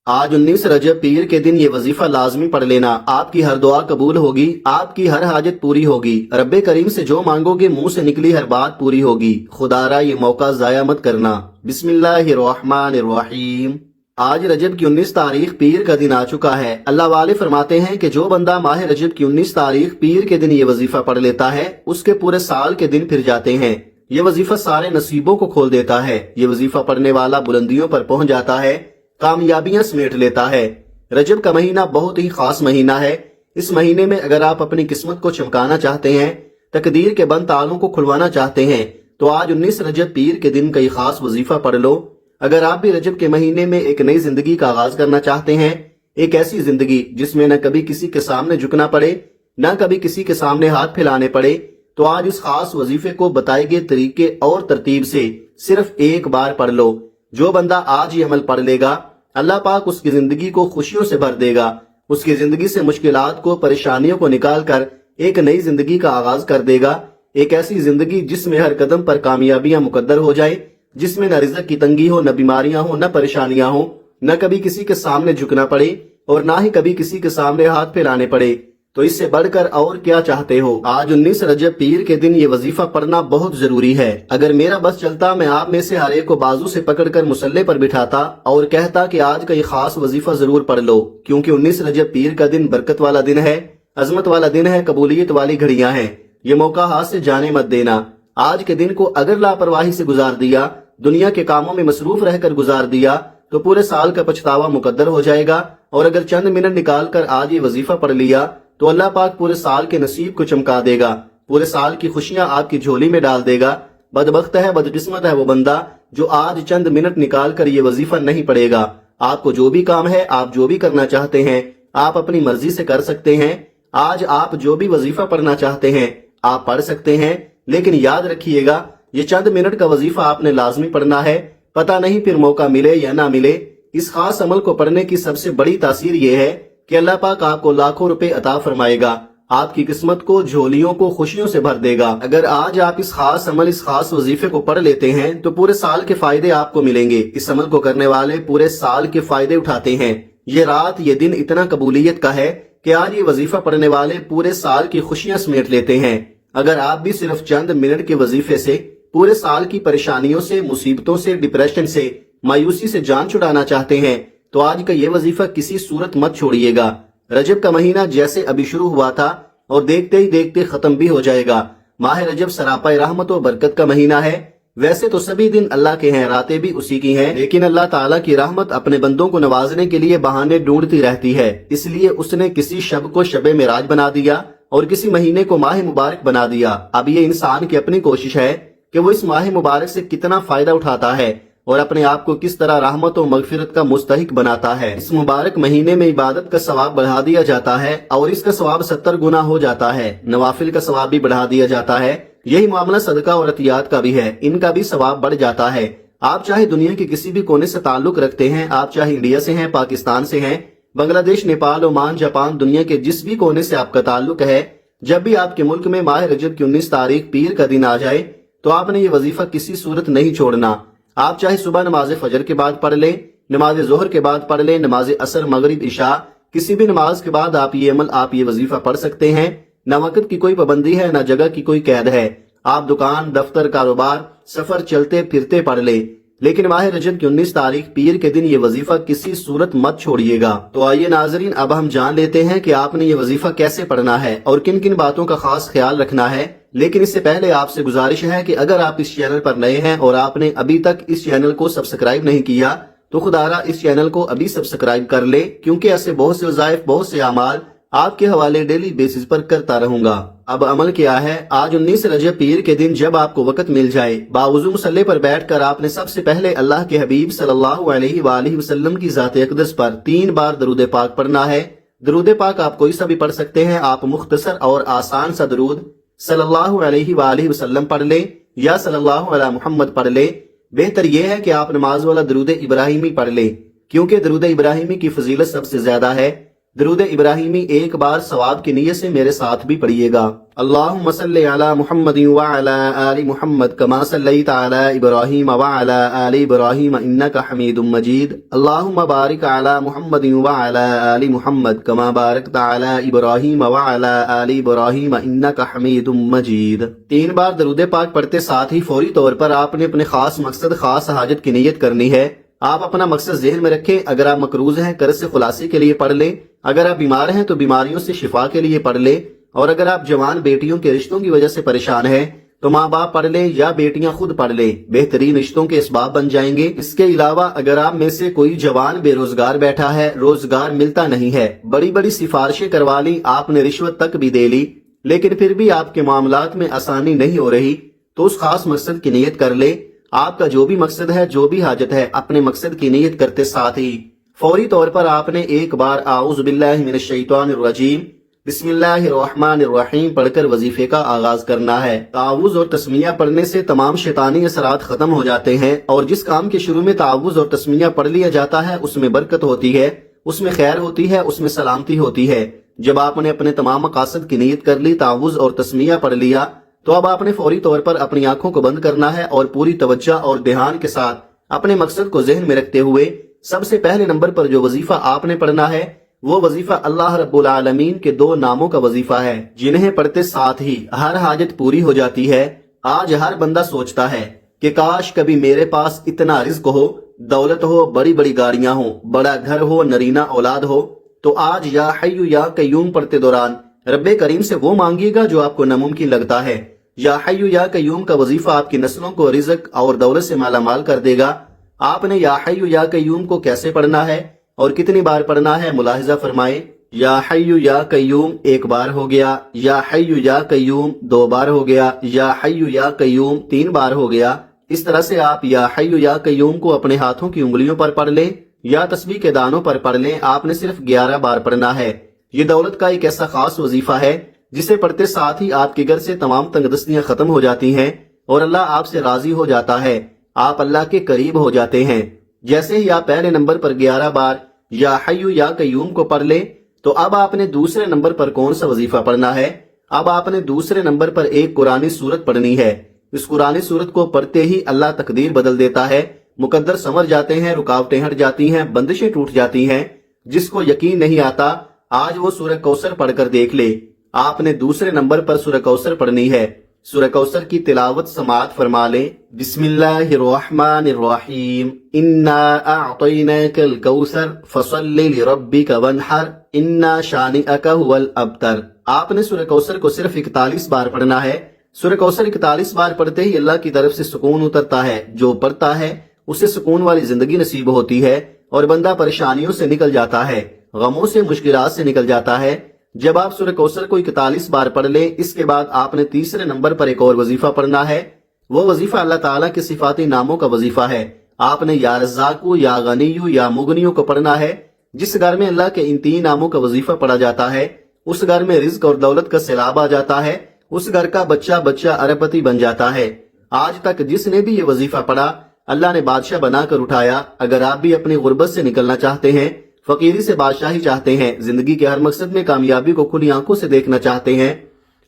آج 19 رجب پیر کے دن یہ وظیفہ لازمی پڑھ لینا، آپ کی ہر دعا قبول ہوگی، آپ کی ہر حاجت پوری ہوگی، رب کریم سے جو مانگو گے منہ سے نکلی ہر بات پوری ہوگی۔ خدا را یہ موقع ضائع مت کرنا۔ بسم اللہ الرحمن الرحیم۔ آج رجب کی 19 تاریخ پیر کا دن آ چکا ہے۔ اللہ والے فرماتے ہیں کہ جو بندہ ماہ رجب کی 19 تاریخ پیر کے دن یہ وظیفہ پڑھ لیتا ہے اس کے پورے سال کے دن پھر جاتے ہیں۔ یہ وظیفہ سارے نصیبوں کو کھول دیتا ہے۔ یہ وظیفہ پڑھنے والا بلندیوں پر پہنچ جاتا ہے، کامیابیاں سمیٹ لیتا ہے۔ رجب کا مہینہ بہت ہی خاص مہینہ ہے۔ اس مہینے میں اگر آپ اپنی قسمت کو چمکانا چاہتے ہیں، تقدیر کے بند تالوں کو کھلوانا چاہتے ہیں تو آج 19 رجب پیر کے دن کا یہ خاص وظیفہ پڑھ لو۔ اگر آپ بھی رجب کے مہینے میں ایک نئی زندگی کا آغاز کرنا چاہتے ہیں، ایک ایسی زندگی جس میں نہ کبھی کسی کے سامنے جھکنا پڑے، نہ کبھی کسی کے سامنے ہاتھ پھیلانے پڑے، تو آج اس خاص وظیفے کو بتائے گئے طریقے اور ترتیب سے صرف ایک بار پڑھ لو۔ جو بندہ آج یہ عمل پڑھ لے گا، اللہ پاک اس کی زندگی کو خوشیوں سے بھر دے گا، اس کی زندگی سے مشکلات کو، پریشانیوں کو نکال کر ایک نئی زندگی کا آغاز کر دے گا۔ ایک ایسی زندگی جس میں ہر قدم پر کامیابیاں مقدر ہو جائے، جس میں نہ رزق کی تنگی ہو، نہ بیماریاں ہوں، نہ پریشانیاں ہوں، نہ کبھی کسی کے سامنے جھکنا پڑے اور نہ ہی کبھی کسی کے سامنے ہاتھ پھیلانے پڑے۔ تو اس سے بڑھ کر اور کیا چاہتے ہو؟ آج 19 رجب پیر کے دن یہ وظیفہ پڑھنا بہت ضروری ہے۔ اگر میرا بس چلتا میں آپ میں سے ہر ایک کو بازو سے پکڑ کر مصلے پر بٹھاتا اور کہتا کہ آج کا یہ خاص وظیفہ ضرور پڑھ لو، کیونکہ 19 رجب پیر کا دن برکت والا دن ہے، عظمت والا دن ہے، قبولیت والی گھڑیاں ہیں۔ یہ موقع ہاتھ سے جانے مت دینا۔ آج کے دن کو اگر لاپرواہی سے گزار دیا، دنیا کے کاموں میں مصروف رہ کر گزار دیا، تو پورے سال کا پچھتاوا مقدر ہو جائے گا۔ اور اگر چند منٹ نکال کر آج یہ وظیفہ پڑھ لیا تو اللہ پاک پورے سال کے نصیب کو چمکا دے گا، پورے سال کی خوشیاں آپ کی جھولی میں ڈال دے گا۔ بدبخت ہے، بدقسمت ہے وہ بندہ جو آج چند منٹ نکال کر یہ وظیفہ نہیں پڑھے گا۔ آپ کو جو بھی کام ہے، آپ جو بھی کرنا چاہتے ہیں، آپ اپنی مرضی سے کر سکتے ہیں۔ آج آپ جو بھی وظیفہ پڑھنا چاہتے ہیں آپ پڑھ سکتے ہیں، لیکن یاد رکھیے گا یہ چند منٹ کا وظیفہ آپ نے لازمی پڑھنا ہے۔ پتہ نہیں پھر موقع ملے یا نہ ملے۔ اس خاص عمل کو پڑھنے کی سب سے بڑی تاثیر یہ ہے کہ اللہ پاک آپ کو لاکھوں روپے عطا فرمائے گا، آپ کی قسمت کو، جھولیوں کو خوشیوں سے بھر دے گا۔ اگر آج آپ اس خاص عمل، اس خاص وظیفے کو پڑھ لیتے ہیں تو پورے سال کے فائدے آپ کو ملیں گے۔ اس عمل کو کرنے والے پورے سال کے فائدے اٹھاتے ہیں۔ یہ رات، یہ دن اتنا قبولیت کا ہے کہ آج یہ وظیفہ پڑھنے والے پورے سال کی خوشیاں سمیٹ لیتے ہیں۔ اگر آپ بھی صرف چند منٹ کے وظیفے سے پورے سال کی پریشانیوں سے، مصیبتوں سے، ڈپریشن سے، مایوسی سے جان چھڑانا چاہتے ہیں تو آج کا یہ وظیفہ کسی صورت مت چھوڑیے گا۔ رجب کا مہینہ جیسے ابھی شروع ہوا تھا اور دیکھتے ہی دیکھتے ختم بھی ہو جائے گا۔ ماہ رجب سراپا رحمت و برکت کا مہینہ ہے۔ ویسے تو سبھی دن اللہ کے ہیں، راتیں بھی اسی کی ہیں، لیکن اللہ تعالیٰ کی رحمت اپنے بندوں کو نوازنے کے لیے بہانے ڈھونڈتی رہتی ہے۔ اس لیے اس نے کسی شب کو شب معراج بنا دیا اور کسی مہینے کو ماہ مبارک بنا دیا۔ اب یہ انسان کی اپنی کوشش ہے کہ وہ اس ماہ مبارک سے کتنا فائدہ اٹھاتا ہے اور اپنے آپ کو کس طرح رحمت و مغفرت کا مستحق بناتا ہے۔ اس مبارک مہینے میں عبادت کا ثواب بڑھا دیا جاتا ہے اور اس کا ثواب 70 گنا ہو جاتا ہے۔ نوافل کا ثواب بھی بڑھا دیا جاتا ہے۔ یہی معاملہ صدقہ اور عطیات کا بھی ہے، ان کا بھی ثواب بڑھ جاتا ہے۔ آپ چاہے دنیا کے کسی بھی کونے سے تعلق رکھتے ہیں، آپ چاہے انڈیا سے ہیں، پاکستان سے ہیں، بنگلہ دیش، نیپال، عمان، جاپان، دنیا کے جس بھی کونے سے آپ کا تعلق ہے، جب بھی آپ کے ملک میں ماہ رجب کی 19 تاریخ پیر کا دن آ جائے تو آپ نے یہ وظیفہ کسی صورت نہیں چھوڑنا۔ آپ چاہے صبح نماز فجر کے بعد پڑھ لیں، نماز ظہر کے بعد پڑھ لیں، نماز عصر، مغرب، عشاء، کسی بھی نماز کے بعد آپ یہ عمل، آپ یہ وظیفہ پڑھ سکتے ہیں۔ نہ وقت کی کوئی پابندی ہے، نہ جگہ کی کوئی قید ہے۔ آپ دکان، دفتر، کاروبار، سفر، چلتے پھرتے پڑھ لیں، لیکن ماہ رجب کی 19 تاریخ پیر کے دن یہ وظیفہ کسی صورت مت چھوڑیے گا۔ تو آئیے ناظرین، اب ہم جان لیتے ہیں کہ آپ نے یہ وظیفہ کیسے پڑھنا ہے اور کن کن باتوں کا خاص خیال رکھنا ہے۔ لیکن اس سے پہلے آپ سے گزارش ہے کہ اگر آپ اس چینل پر نئے ہیں اور آپ نے ابھی تک اس چینل کو سبسکرائب نہیں کیا تو خدا را اس چینل کو ابھی سبسکرائب کر لے، کیونکہ ایسے بہت سے وظائف، بہت سے اعمال آپ کے حوالے ڈیلی بیسس پر کرتا رہوں گا۔ اب عمل کیا ہے؟ آج 19 رجب پیر کے دن جب آپ کو وقت مل جائے، باوضو مصلے پر بیٹھ کر آپ نے سب سے پہلے اللہ کے حبیب صلی اللہ علیہ وآلہ وسلم کی ذات اقدس پر 3 بار درود پاک پڑھنا ہے۔ درود پاک آپ کوئی سا بھی پڑھ سکتے ہیں، آپ مختصر اور آسان سا درود صلی اللہ علیہ وآلہ وسلم پڑھ لیں یا صلی اللہ علی محمد پڑھ لیں۔ بہتر یہ ہے کہ آپ نماز والا درود ابراہیمی پڑھ لیں، کیونکہ درود ابراہیمی کی فضیلت سب سے زیادہ ہے۔ درود ابراہیمی ایک بار ثواب کی نیت سے میرے ساتھ بھی پڑھیے گا۔ اللہم صلی علی محمد وعلی آل محمد کما صلیت علی ابراہیم وعلی آل ابراہیم انک حمید مجید۔ اللہم بارک علی محمد وعلی آل محمد کما بارکت علی ابراہیم وعلی آل ابراہیم انک حمید مجید۔ 3 بار درود پاک پڑھتے ساتھ ہی فوری طور پر آپ نے اپنے خاص مقصد، خاص حاجت کی نیت کرنی ہے۔ آپ اپنا مقصد ذہن میں رکھیں۔ اگر آپ مقروض ہیں قرض سے خلاصی کے لیے پڑھ لیں، اگر آپ بیمار ہیں تو بیماریوں سے شفا کے لیے پڑھ لیں، اور اگر آپ جوان بیٹیوں کے رشتوں کی وجہ سے پریشان ہیں تو ماں باپ پڑھ لیں یا بیٹیاں خود پڑھ لیں، بہترین رشتوں کے اسباب بن جائیں گے۔ اس کے علاوہ اگر آپ میں سے کوئی جوان بے روزگار بیٹھا ہے، روزگار ملتا نہیں ہے، بڑی بڑی سفارشیں کروا لی، آپ نے رشوت تک بھی دے لی، لیکن پھر بھی آپ کے معاملات میں آسانی نہیں ہو رہی، تو اس خاص مقصد کی نیت کر لیں۔ آپ کا جو بھی مقصد ہے، جو بھی حاجت ہے، اپنے مقصد کی نیت کرتے ساتھ ہی فوری طور پر آپ نے ایک بار اعوذ باللہ من الشیطان الرجیم بسم اللہ الرحمن الرحیم پڑھ کر وظیفے کا آغاز کرنا ہے۔ تعوذ اور تسمیہ پڑھنے سے تمام شیطانی اثرات ختم ہو جاتے ہیں، اور جس کام کے شروع میں تعوذ اور تسمیہ پڑھ لیا جاتا ہے اس میں برکت ہوتی ہے، اس میں خیر ہوتی ہے، اس میں سلامتی ہوتی ہے۔ جب آپ نے اپنے تمام مقاصد کی نیت کر لی، تعوذ اور تسمیہ پڑھ لیا، تو اب آپ نے فوری طور پر اپنی آنکھوں کو بند کرنا ہے اور پوری توجہ اور دھیان کے ساتھ اپنے مقصد کو ذہن میں رکھتے ہوئے سب سے پہلے نمبر پر جو وظیفہ آپ نے پڑھنا ہے وہ وظیفہ اللہ رب العالمین کے 2 ناموں کا وظیفہ ہے، جنہیں پڑھتے ساتھ ہی ہر حاجت پوری ہو جاتی ہے۔ آج ہر بندہ سوچتا ہے کہ کاش کبھی میرے پاس اتنا رزق ہو، دولت ہو، بڑی بڑی گاڑیاں ہوں، بڑا گھر ہو، نرینہ اولاد ہو۔ تو آج یا حی یا قیوم پڑھتے دوران رب کریم سے وہ مانگیے گا جو آپ کو ناممکن لگتا ہے۔ یا حی یا قیوم کا وظیفہ آپ کی نسلوں کو رزق اور دولت سے مالا مال کر دے گا۔ آپ نے یا حی یا قیوم کو کیسے پڑھنا ہے اور کتنی بار پڑھنا ہے ملاحظہ فرمائیں۔ یا حی یا قیوم 1 بار ہو گیا، یا حی یا قیوم 2 بار ہو گیا، یا حی یا قیوم 3 بار ہو گیا۔ اس طرح سے آپ یا حی یا قیوم کو اپنے ہاتھوں کی انگلیوں پر پڑھ لیں یا تسبیح کے دانوں پر پڑھ لیں۔ آپ نے صرف 11 بار پڑھنا ہے۔ یہ دولت کا ایک ایسا خاص وظیفہ ہے جسے پڑھتے ساتھ ہی آپ کے گھر سے تمام تنگ دستیاں ختم ہو جاتی ہیں اور اللہ آپ سے راضی ہو جاتا ہے، آپ اللہ کے قریب ہو جاتے ہیں۔ جیسے ہی آپ پہلے نمبر پر 11 بار یا حی یا قیوم کو پڑھ لیں تو اب آپ نے دوسرے نمبر پر کون سا وظیفہ پڑھنا ہے؟ اب آپ نے دوسرے نمبر پر ایک قرآنی سورت پڑھنی ہے۔ اس قرآنی سورت کو پڑھتے ہی اللہ تقدیر بدل دیتا ہے، مقدر سنور جاتے ہیں، رکاوٹیں ہٹ جاتی ہیں، بندشیں ٹوٹ جاتی ہیں۔ جس کو یقین نہیں آتا آج وہ سورہ کوثر پڑھ کر دیکھ لے۔ آپ نے دوسرے نمبر پر سورہ کوثر پڑھنی ہے۔ سورہ کوثر کی تلاوت سماعت فرما لیں۔ بسم اللہ الرحمن الرحیم انا اعطیناک الکوثر فصل لربک وانحر انا شانئک هو الابتر۔ آپ نے سورہ کوثر کو صرف 41 بار پڑھنا ہے۔ سورہ کوثر 41 بار پڑھتے ہی اللہ کی طرف سے سکون اترتا ہے، جو پڑھتا ہے اسے سکون والی زندگی نصیب ہوتی ہے اور بندہ پریشانیوں سے نکل جاتا ہے، غموں سے، مشکلات سے نکل جاتا ہے۔ جب آپ سورہ کوثر کو 41 بار پڑھ لیں، اس کے بعد آپ نے تیسرے نمبر پر ایک اور وظیفہ پڑھنا ہے۔ وہ وظیفہ اللہ تعالیٰ کے صفاتی ناموں کا وظیفہ ہے۔ آپ نے یا رزاقو، یا غنیو، یا مغنیو کو پڑھنا ہے۔ جس گھر میں اللہ کے ان 3 ناموں کا وظیفہ پڑھا جاتا ہے اس گھر میں رزق اور دولت کا سیلاب آ جاتا ہے، اس گھر کا بچہ بچہ ارب پتی بن جاتا ہے۔ آج تک جس نے بھی یہ وظیفہ پڑھا اللہ نے بادشاہ بنا کر اٹھایا۔ اگر آپ بھی اپنی غربت سے نکلنا چاہتے ہیں، فقیری سے بادشاہی چاہتے ہیں، زندگی کے ہر مقصد میں کامیابی کو کھلی آنکھوں سے دیکھنا چاہتے ہیں،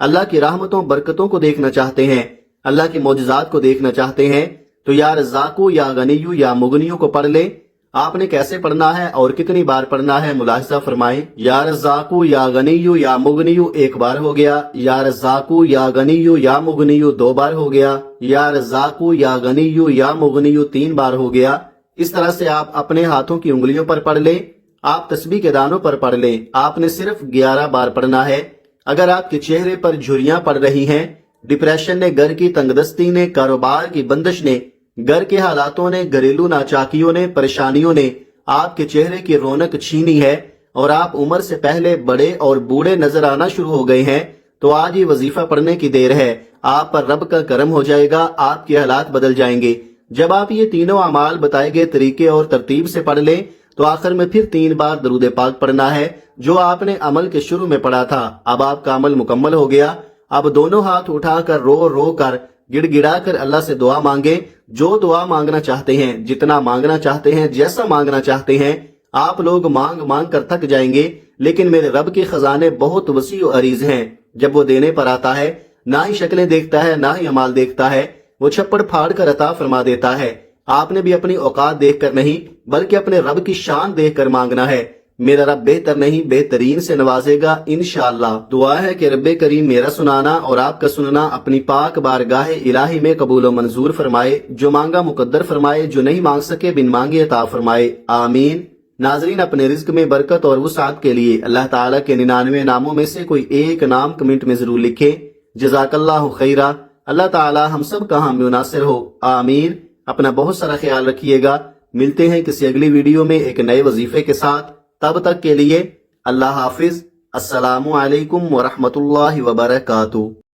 اللہ کی رحمتوں برکتوں کو دیکھنا چاہتے ہیں، اللہ کے معجزات کو دیکھنا چاہتے ہیں، تو یا رزاقو، یا غنیو، یا مغنیو کو پڑھ لیں۔ آپ نے کیسے پڑھنا ہے اور کتنی بار پڑھنا ہے ملاحظہ فرمائیں۔ یا رزاقو، یا غنیو، یا مغنیو 1 بار ہو گیا، یا رزاقو، یا غنیو، یا مغنیو 2 بار ہو گیا، یا رزاقو، یا غنیو، یا مغنیو 3 بار ہو گیا۔ اس طرح سے آپ اپنے ہاتھوں کی انگلیوں پر پڑھ لیں، آپ تسبیح کے دانوں پر پڑھ لیں۔ آپ نے صرف 11 بار پڑھنا ہے۔ اگر آپ کے چہرے پر جھریاں پڑ رہی ہیں، ڈپریشن نے، گھر کی تنگ دستی نے، کاروبار کی بندش نے، گھر کے حالاتوں نے، گھریلو ناچاکیوں نے، پریشانیوں نے آپ کے چہرے کی رونق چھینی ہے اور آپ عمر سے پہلے بڑے اور بوڑھے نظر آنا شروع ہو گئے ہیں، تو آج یہ وظیفہ پڑھنے کی دیر ہے۔ آپ پر رب کا کرم ہو جائے گا، آپ کے حالات بدل جائیں گے۔ جب آپ یہ تینوں اعمال بتائے گئے طریقے اور ترتیب سے پڑھ لیں تو آخر میں پھر 3 بار درود پاک پڑھنا ہے جو آپ نے عمل کے شروع میں پڑھا تھا۔ اب آپ کا عمل مکمل ہو گیا۔ اب دونوں ہاتھ اٹھا کر رو رو کر گڑ گڑا کر اللہ سے دعا مانگیں۔ جو دعا مانگنا چاہتے ہیں، جتنا مانگنا چاہتے ہیں، جیسا مانگنا چاہتے ہیں، آپ لوگ مانگ مانگ کر تھک جائیں گے، لیکن میرے رب کے خزانے بہت وسیع و عریض ہیں، جب وہ دینے پر آتا ہے نہ ہی شکلیں دیکھتا ہے نہ ہی اعمال دیکھتا ہے، وہ چھپڑ پھاڑ کر عطا فرما دیتا ہے۔ آپ نے بھی اپنی اوقات دیکھ کر نہیں بلکہ اپنے رب کی شان دیکھ کر مانگنا ہے، میرا رب بہتر نہیں بہترین سے نوازے گا انشاءاللہ۔ دعا ہے کہ رب کریم میرا سنانا اور آپ کا سننا اپنی پاک بارگاہ الہی میں قبول و منظور فرمائے، جو مانگا مقدر فرمائے، جو نہیں مانگ سکے بن مانگے عطا فرمائے، آمین۔ ناظرین، اپنے رزق میں برکت اور وسعت کے لیے اللہ تعالیٰ کے 99 ناموں میں سے کوئی ایک نام کمنٹ میں ضرور لکھیں۔ جزاک اللہ خیرہ۔ اللہ تعالیٰ ہم سب کا حامی و ناصر ہو، آمین۔ اپنا بہت سارا خیال رکھیے گا، ملتے ہیں کسی اگلی ویڈیو میں ایک نئے وظیفے کے ساتھ، تب تک کے لیے اللہ حافظ۔ السلام علیکم ورحمۃ اللہ وبرکاتہ۔